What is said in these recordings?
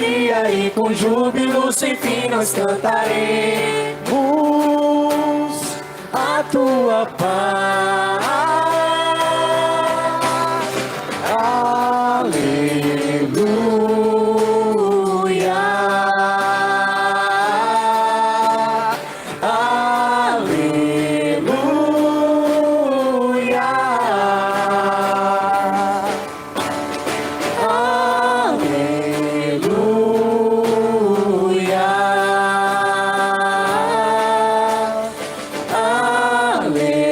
alegria e com júbilo sem fim nós cantaremos a tua paz. Aleluia, aleluia, aleluia, aleluia.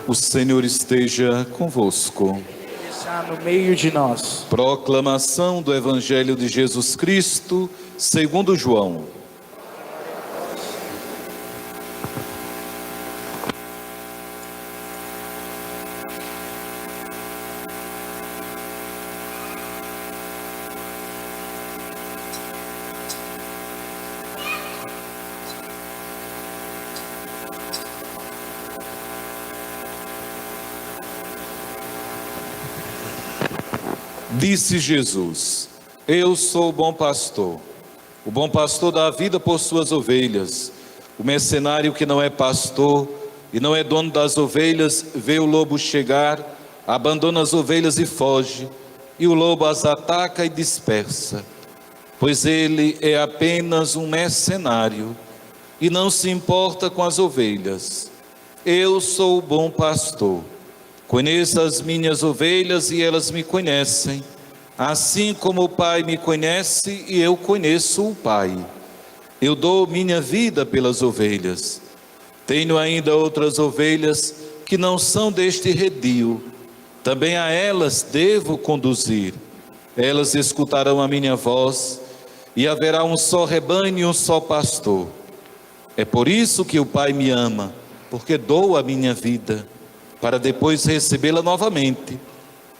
O Senhor esteja convosco. Está no meio de nós. Proclamação do Evangelho de Jesus Cristo, segundo João. Disse Jesus: Eu sou o bom pastor. O bom pastor dá a vida por suas ovelhas. O mercenário que não é pastor e não é dono das ovelhas, vê o lobo chegar, abandona as ovelhas e foge, e o lobo as ataca e dispersa. Pois ele é apenas um mercenário e não se importa com as ovelhas. Eu sou o bom pastor. Conheço as minhas ovelhas e elas me conhecem, assim como o Pai me conhece e eu conheço o Pai. Eu dou minha vida pelas ovelhas. Tenho ainda outras ovelhas que não são deste redil. Também a elas devo conduzir. Elas escutarão a minha voz e haverá um só rebanho e um só pastor. É por isso que o Pai me ama, porque dou a minha vida para depois recebê-la novamente.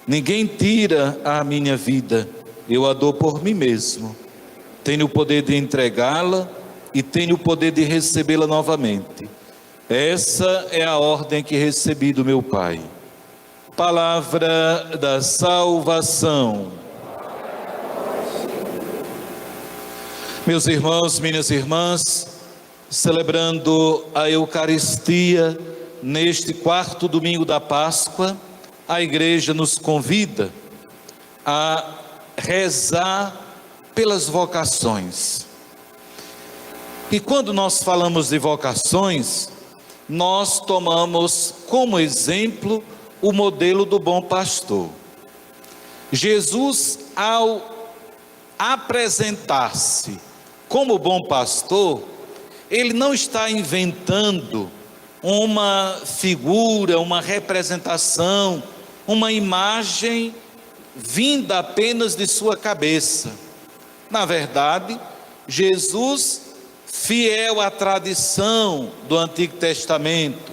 Ninguém tira a minha vida, eu a dou por mim mesmo. Tenho o poder de entregá-la e tenho o poder de recebê-la novamente. Essa é a ordem que recebi do meu Pai. Palavra da salvação. Meus irmãos, minhas irmãs, celebrando a Eucaristia, neste quarto domingo da Páscoa, a igreja nos convida a rezar pelas vocações. E quando nós falamos de vocações, nós tomamos como exemplo o modelo do bom pastor. Jesus, ao apresentar-se como bom pastor, ele não está inventando uma figura, uma representação, uma imagem vinda apenas de sua cabeça. Na verdade, Jesus, fiel à tradição do Antigo Testamento,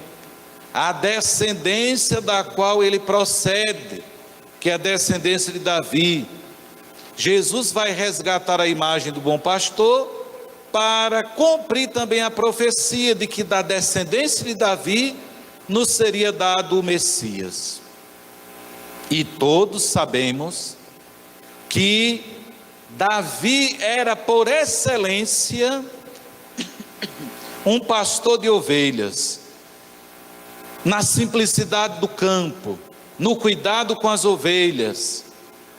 à descendência da qual ele procede, que é a descendência de Davi, Jesus vai resgatar a imagem do bom pastor para cumprir também a profecia de que da descendência de Davi nos seria dado o Messias. E todos sabemos que Davi era por excelência um pastor de ovelhas, na simplicidade do campo, no cuidado com as ovelhas.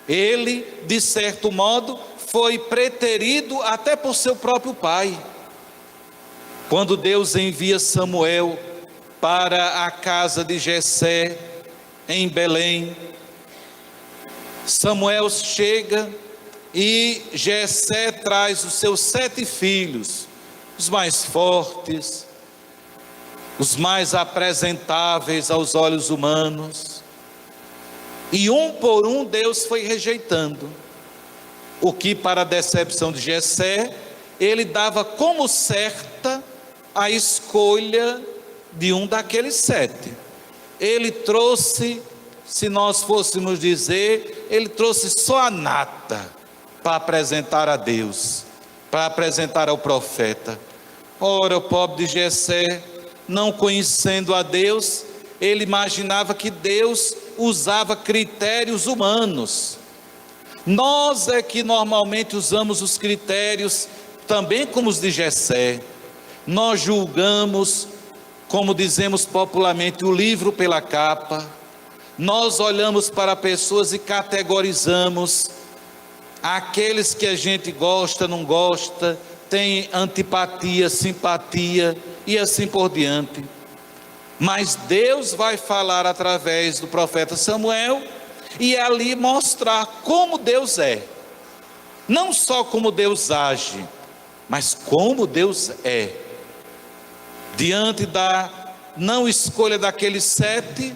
Ele, de certo modo, foi preterido até por seu próprio pai. Quando Deus envia Samuel para a casa de Jessé, em Belém, Samuel chega e Jessé traz os seus 7 filhos, os mais fortes, os mais apresentáveis aos olhos humanos, e um por um Deus foi rejeitando. O que, para a decepção de Jessé, ele dava como certa a escolha de um daqueles 7. Ele trouxe, se nós fôssemos dizer, ele trouxe só a nata para apresentar a Deus, para apresentar ao profeta. Ora, o pobre de Jessé, não conhecendo a Deus, ele imaginava que Deus usava critérios humanos. Nós é que normalmente usamos os critérios também como os de Jessé. Nós julgamos, como dizemos popularmente, o livro pela capa. Nós olhamos para pessoas e categorizamos aqueles que a gente gosta, não gosta, tem antipatia, simpatia e assim por diante. Mas Deus vai falar através do profeta Samuel e ali mostrar como Deus é. Não só como Deus age, mas como Deus é. Diante da não escolha daqueles 7,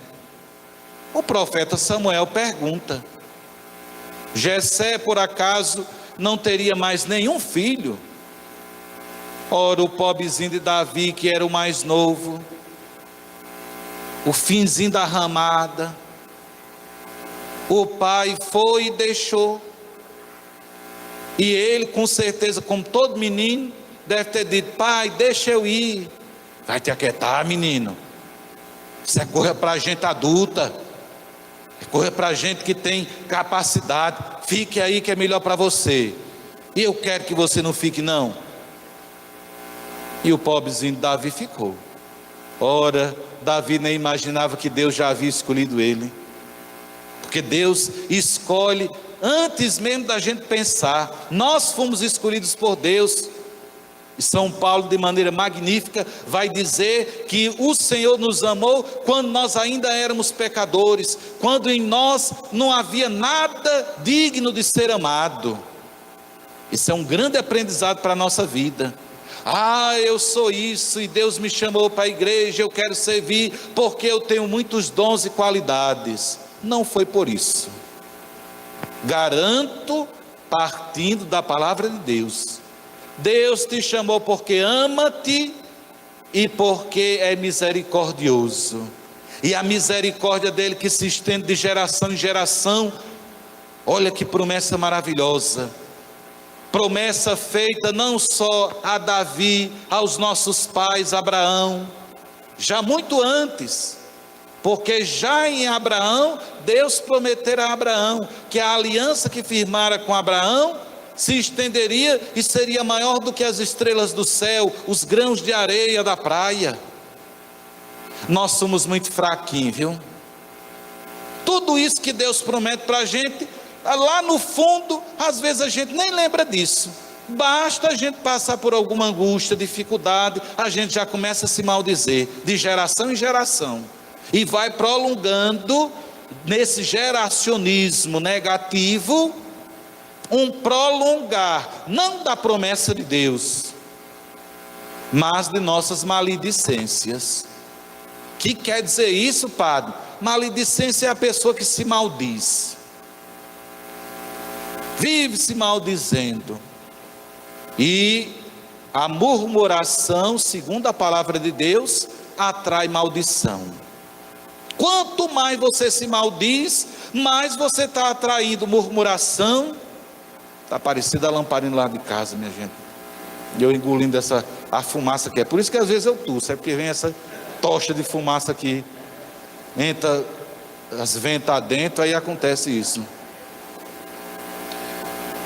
o profeta Samuel pergunta: Jessé por acaso não teria mais nenhum filho? Ora, o pobrezinho de Davi, que era o mais novo, o finzinho da ramada, o pai foi e deixou. E ele, com certeza, como todo menino, deve ter dito: pai, deixa eu ir. Vai te aquietar, menino. Isso é coisa para gente adulta, é coisa para gente que tem capacidade. Fique aí que é melhor para você. E eu quero que você não fique, não. E o pobrezinho de Davi ficou. Ora, Davi nem imaginava que Deus já havia escolhido ele. Porque Deus escolhe antes mesmo da gente pensar. Nós fomos escolhidos por Deus. E São Paulo, de maneira magnífica, vai dizer que o Senhor nos amou quando nós ainda éramos pecadores, quando em nós não havia nada digno de ser amado. Isso é um grande aprendizado para a nossa vida. Ah, eu sou isso e Deus me chamou para a igreja, eu quero servir porque eu tenho muitos dons e qualidades. Não foi por isso. Garanto, partindo da palavra de Deus, Deus te chamou porque ama-te e porque é misericordioso. E a misericórdia dele que se estende de geração em geração. Olha que promessa maravilhosa. Promessa feita não só a Davi, aos nossos pais, Abraão, já muito antes. Porque já em Abraão, Deus prometera a Abraão que a aliança que firmara com Abraão se estenderia e seria maior do que as estrelas do céu, os grãos de areia da praia. Nós somos muito fraquinhos, viu? Tudo isso que Deus promete para a gente, lá no fundo, às vezes a gente nem lembra disso. Basta a gente passar por alguma angústia, dificuldade, a gente já começa a se maldizer, de geração em geração. E vai prolongando, nesse geracionismo negativo, um prolongar, não da promessa de Deus, mas de nossas maledicências. O que quer dizer isso, padre? Maledicência é a pessoa que se maldiz, vive se maldizendo. E a murmuração, segundo a palavra de Deus, atrai maldição. Quanto mais você se maldiz, mais você está atraindo murmuração. Está parecida a lamparina lá de casa, minha gente. E eu engolindo a fumaça que é. Por isso que às vezes eu tuço, é porque vem essa tocha de fumaça aqui, entra as ventas dentro, aí acontece isso.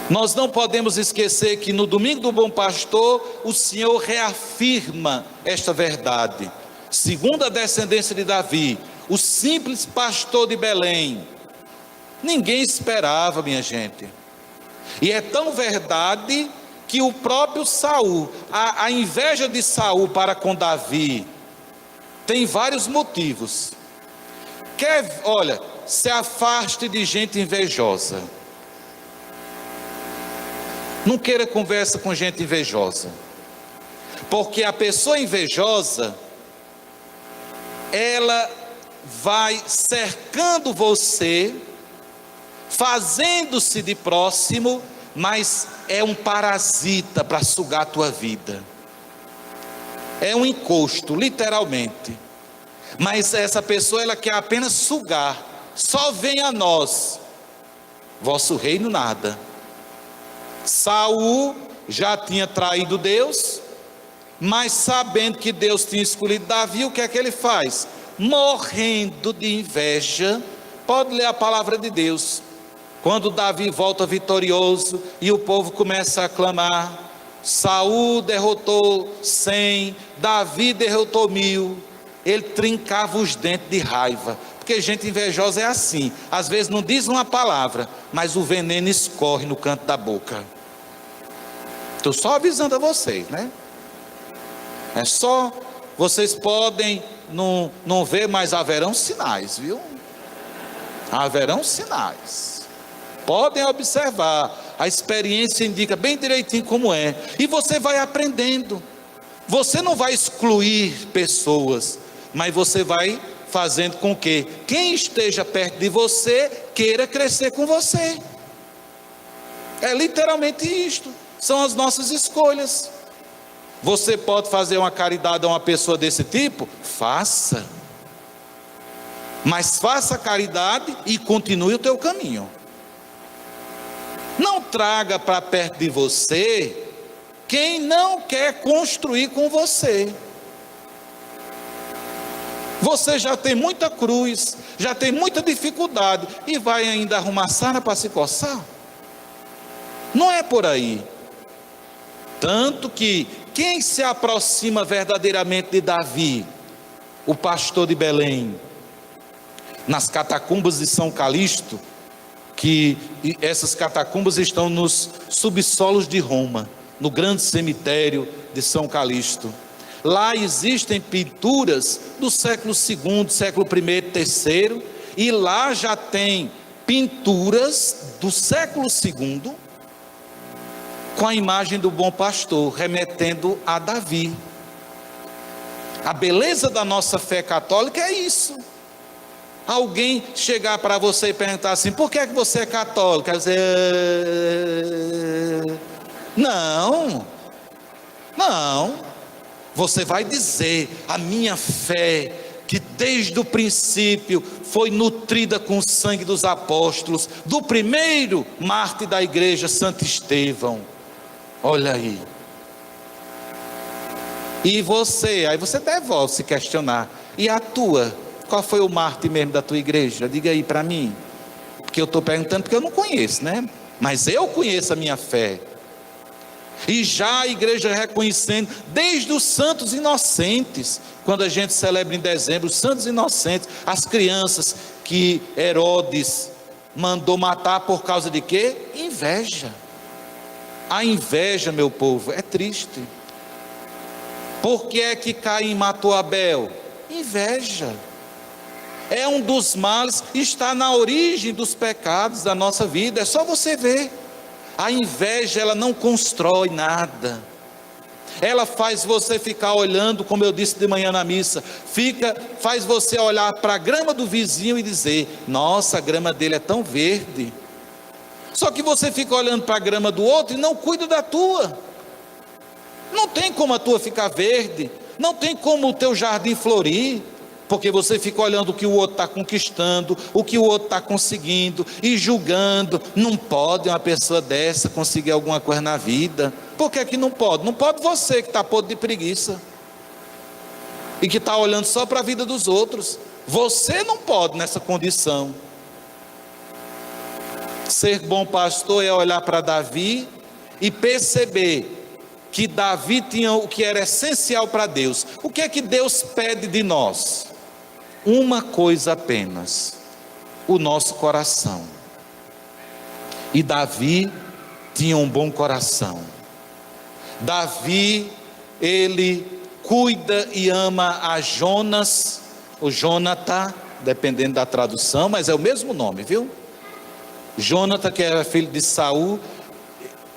Nós não podemos esquecer que no domingo do Bom Pastor, o Senhor reafirma esta verdade. Segundo a descendência de Davi, o simples pastor de Belém, ninguém esperava, minha gente. E é tão verdade que o próprio Saul, a inveja de Saul para com Davi, tem vários motivos. Olha, se afaste de gente invejosa. Não queira conversa com gente invejosa. Porque a pessoa invejosa, ela vai cercando você, fazendo-se de próximo, mas é um parasita para sugar a tua vida. É um encosto, literalmente. Mas essa pessoa, ela quer apenas sugar. Só vem a nós, vosso reino nada. Saul já tinha traído Deus, mas sabendo que Deus tinha escolhido Davi, o que é que ele faz? morrendo de inveja. Pode ler a palavra de Deus. Quando Davi volta vitorioso e o povo começa a clamar, Saul derrotou 100, Davi derrotou 1000, ele trincava os dentes de raiva, porque gente invejosa é assim, às vezes não diz uma palavra, mas o veneno escorre no canto da boca. Estou só avisando a vocês, né? É só, vocês podem não ver, mas haverão sinais, viu? Haverão sinais. Podem observar, a experiência indica bem direitinho como é, e você vai aprendendo. Você não vai excluir pessoas, mas você vai fazendo com que quem esteja perto de você queira crescer com você. É literalmente isto, são as nossas escolhas. Você pode fazer uma caridade a uma pessoa desse tipo? Faça. Mas faça a caridade e continue o teu caminho. Não traga para perto de você quem não quer construir com você. Você já tem muita cruz, já tem muita dificuldade e vai ainda arrumar sarna para se coçar? Não é por aí. Tanto que quem se aproxima verdadeiramente de Davi, o pastor de Belém, nas catacumbas de São Calixto, que essas catacumbas estão nos subsolos de Roma, no grande cemitério de São Calixto. Lá existem pinturas do século II, século I, III, e lá já tem pinturas do século II, com a imagem do bom pastor, remetendo a Davi. A beleza da nossa fé católica é isso. Alguém chegar para você e perguntar assim: por que é que você é católico? Aí você, não. Você vai dizer: a minha fé, que desde o princípio foi nutrida com o sangue dos apóstolos, do primeiro mártir da igreja, Santo Estevão. Olha aí. E você, aí você devolve se questionar: e a tua? Qual foi o mártir mesmo da tua igreja? Diga aí para mim. Porque eu estou perguntando porque eu não conheço, né? Mas eu conheço a minha fé. E já a igreja reconhecendo, desde os santos inocentes, quando a gente celebra em dezembro, os santos inocentes, as crianças que Herodes mandou matar por causa de quê? Inveja. A inveja, meu povo, é triste. Por que é que Caim matou Abel? Inveja. É um dos males, está na origem dos pecados da nossa vida. É só você ver. A inveja, ela não constrói nada. Ela faz você ficar olhando, como eu disse de manhã na missa, faz você olhar para a grama do vizinho e dizer: nossa, a grama dele é tão verde. Só que você fica olhando para a grama do outro e não cuida da tua. Não tem como a tua ficar verde, não tem como o teu jardim florir, porque você fica olhando o que o outro está conquistando, o que o outro está conseguindo, e julgando. Não pode uma pessoa dessa conseguir alguma coisa na vida. Por que que não pode? Não pode você que está podre de preguiça, e que está olhando só para a vida dos outros. Você não pode nessa condição. Ser bom pastor é olhar para Davi e perceber que Davi tinha o que era essencial para Deus. O que é que Deus pede de nós? Uma coisa apenas: o nosso coração. E Davi tinha um bom coração. Davi, ele cuida e ama a Jonas, o Jonatã, dependendo da tradução, mas é o mesmo nome, viu? Jonatã, que era filho de Saul.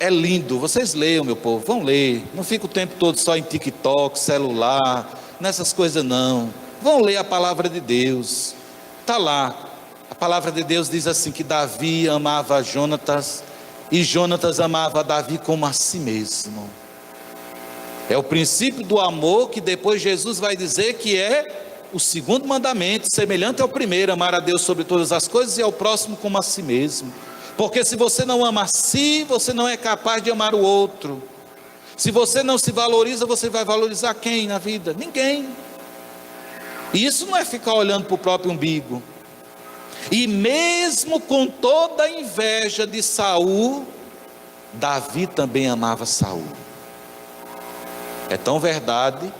É lindo, vocês leiam, meu povo, vão ler. Não fica o tempo todo só em TikTok, celular, nessas coisas não. Vão ler a palavra de Deus. Está lá, a palavra de Deus diz assim, que Davi amava Jonatas, e Jonatas amava Davi como a si mesmo. É o princípio do amor que depois Jesus vai dizer que é o segundo mandamento, semelhante ao primeiro: amar a Deus sobre todas as coisas e ao próximo como a si mesmo. Porque se você não ama a si, você não é capaz de amar o outro. Se você não se valoriza, você vai valorizar quem na vida? Ninguém. E isso não é ficar olhando para o próprio umbigo. E mesmo com toda a inveja de Saul, Davi também amava Saul. É tão verdade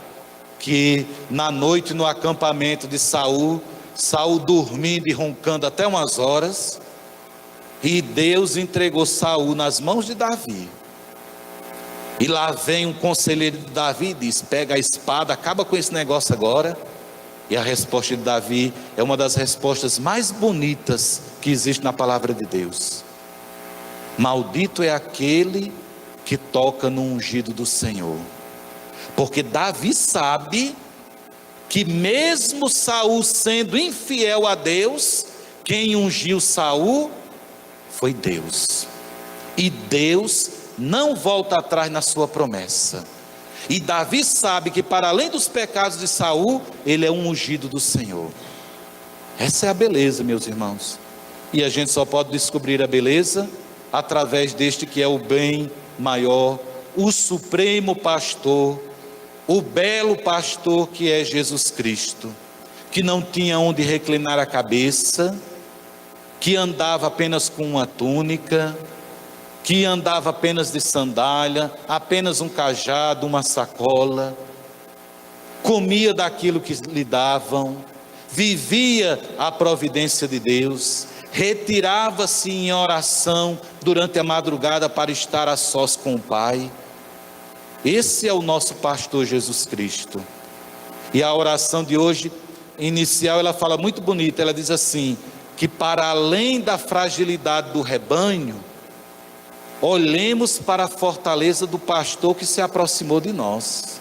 que na noite no acampamento de Saul, Saul dormindo e roncando até umas horas, e Deus entregou Saul nas mãos de Davi. E lá vem um conselheiro de Davi e diz: pega a espada, acaba com esse negócio agora. E a resposta de Davi é uma das respostas mais bonitas que existe na palavra de Deus: maldito é aquele que toca no ungido do Senhor. Porque Davi sabe que mesmo Saul sendo infiel a Deus, quem ungiu Saul foi Deus. E Deus não volta atrás na sua promessa. E Davi sabe que para além dos pecados de Saul, ele é um ungido do Senhor. Essa é a beleza, meus irmãos. E a gente só pode descobrir a beleza através deste que é o bem maior, o supremo pastor, o belo pastor que é Jesus Cristo, que não tinha onde reclinar a cabeça, que andava apenas com uma túnica, que andava apenas de sandália, apenas um cajado, uma sacola, comia daquilo que lhe davam, vivia a providência de Deus, retirava-se em oração durante a madrugada para estar a sós com o Pai. Esse é o nosso pastor Jesus Cristo. E a oração de hoje, inicial, ela fala muito bonita, ela diz assim, que para além da fragilidade do rebanho, olhemos para a fortaleza do pastor que se aproximou de nós.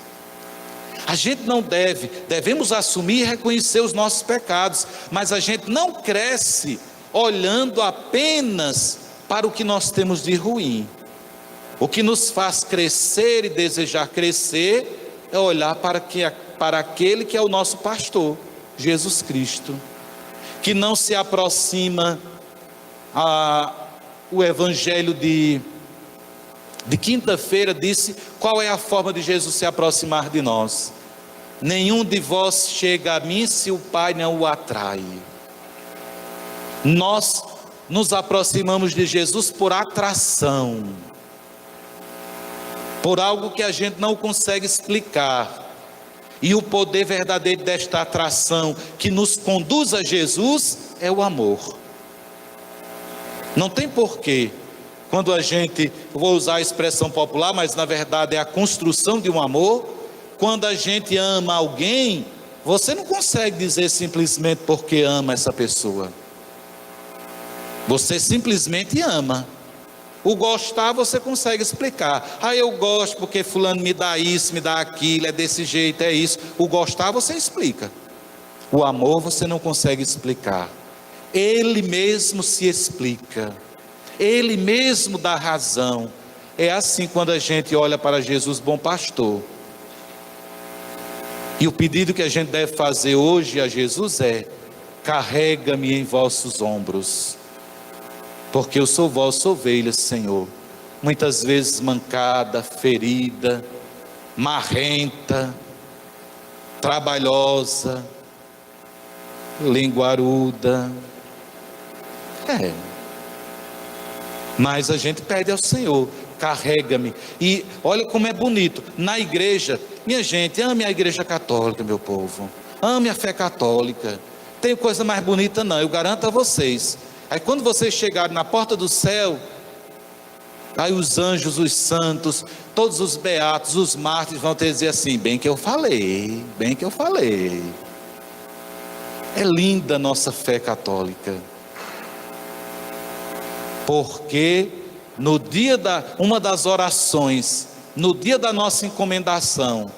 A gente não devemos assumir e reconhecer os nossos pecados, mas a gente não cresce olhando apenas para o que nós temos de ruim. O que nos faz crescer e desejar crescer é olhar para aquele que é o nosso pastor, Jesus Cristo, que não se aproxima o evangelho de quinta-feira disse qual é a forma de Jesus se aproximar de nós: nenhum de vós chega a mim se o Pai não o atrai. Nós nos aproximamos de Jesus por atração, por algo que a gente não consegue explicar. E o poder verdadeiro desta atração que nos conduz a Jesus é o amor. Não tem porquê, quando a gente, vou usar a expressão popular, mas na verdade é a construção de um amor. Quando a gente ama alguém, você não consegue dizer simplesmente porque ama essa pessoa. Você simplesmente ama. O gostar você consegue explicar. Eu gosto porque fulano me dá isso, me dá aquilo, é desse jeito, é isso. O gostar você explica. O amor você não consegue explicar. Ele mesmo se explica. Ele mesmo dá razão. É assim quando a gente olha para Jesus, bom pastor. E o pedido que a gente deve fazer hoje a Jesus é: carrega-me em vossos ombros, porque eu sou vossa ovelha, Senhor, muitas vezes mancada, ferida, marrenta, trabalhosa, linguaruda, mas a gente pede ao Senhor: carrega-me. E olha como é bonito, na igreja, minha gente, ame a igreja católica, meu povo, ame a fé católica, tem coisa mais bonita não, eu garanto a vocês. Aí quando vocês chegarem na porta do céu, aí os anjos, os santos, todos os beatos, os mártires vão te dizer assim: bem que eu falei, bem que eu falei. É linda a nossa fé católica, porque no dia uma das orações, no dia da nossa encomendação,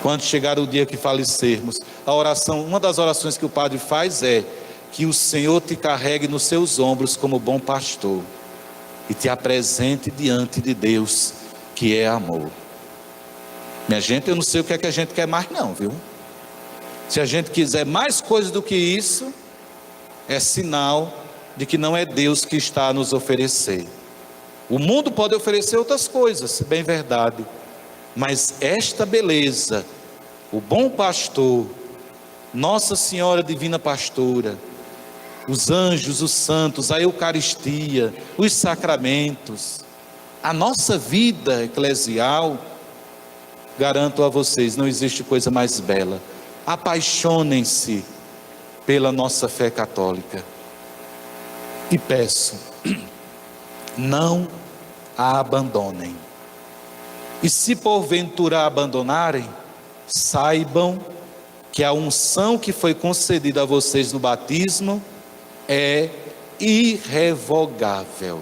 quando chegar o dia que falecermos, a oração, uma das orações que o padre faz é: que o Senhor te carregue nos seus ombros como bom pastor e te apresente diante de Deus, que é amor. Minha gente, eu não sei o que é que a gente quer mais não, viu? Se a gente quiser mais coisa do que isso, é sinal de que não é Deus que está a nos oferecer. O mundo pode oferecer outras coisas, bem verdade, mas esta beleza, o bom pastor, Nossa Senhora Divina Pastora, os anjos, os santos, a Eucaristia, os sacramentos, a nossa vida eclesial, garanto a vocês, não existe coisa mais bela. Apaixonem-se pela nossa fé católica. E peço, não a abandonem. E se porventura a abandonarem, saibam que a unção que foi concedida a vocês no batismo é irrevogável.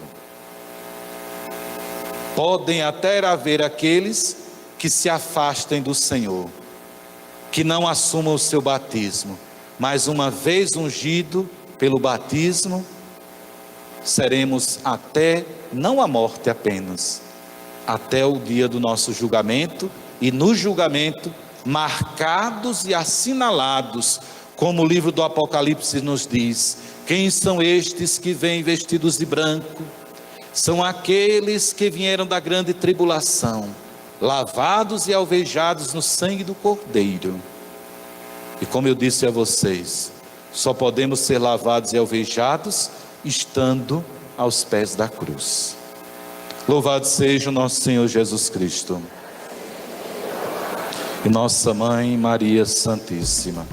Podem até haver aqueles que se afastem do Senhor, que não assumam o seu batismo, mas uma vez ungido pelo batismo, seremos até, não a morte apenas, até o dia do nosso julgamento, e no julgamento, marcados e assinalados, como o livro do Apocalipse nos diz: quem são estes que vêm vestidos de branco? São aqueles que vieram da grande tribulação, lavados e alvejados no sangue do Cordeiro. E como eu disse a vocês, só podemos ser lavados e alvejados estando aos pés da cruz. Louvado seja o nosso Senhor Jesus Cristo. E nossa Mãe Maria Santíssima.